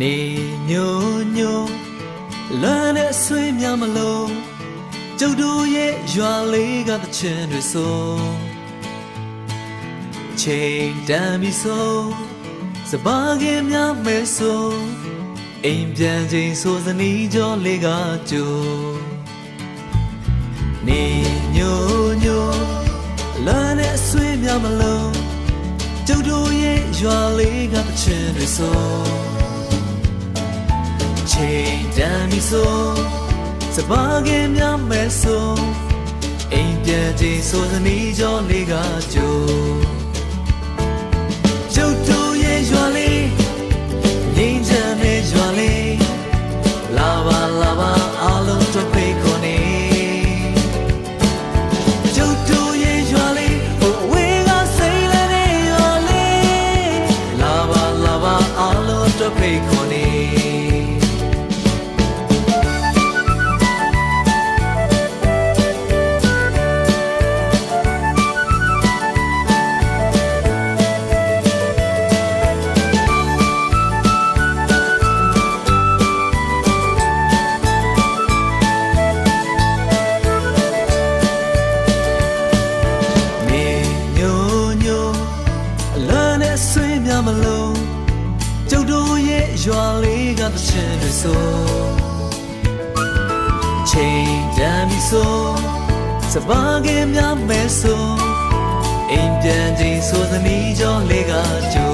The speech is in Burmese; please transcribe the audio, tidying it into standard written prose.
နေညိုညိုလမ်းနဲ့ဆွေးများမလို့ကျုပ်တို့ရဲ့ရွာလေးကတချင်တွေဆိုချိန်တန်ပြီဆိုစပါးကင်များမဲဆိုအိမ်ပြန်ချိန်ဆိုစနီးကြောလေးကကြိုနေညိုညိုလမ်းနဲ့ဆွေးများမလို့ကျုပ်တို့ရဲ့ရွာလေးကတချင်တွေဆိုချိန်တန်ပြီဆိုစပါးကင်များမဲဆိုအိမ်ပြန်ချိန်ဆိုစနီးကြောလေးကကြိုကျုပ်တို့ရဲ့ရွာလေးငြိမ်းချမ်းတဲ့ရွာလေးလာပါလာပါအားလုံးတို့ဖိတ်ခေါ်နေကျုပ်တို့ရဲ့ရွာလေးဟိုဝေးကစိတ်လည်းတဲ့ရွာလေးလာပါလာပါအားလုံးတို့ဖိတ်ခေါ်နေမလို့ကျုပ်တို့ရဲ့ရွာလေးကတချင်တွေဆိုချိန်တန်ပြီဆိုစပါးကင်များမဲဆိုအိမ်ပြန်ချိန်ဆိုသနီးကြောလေးကကြို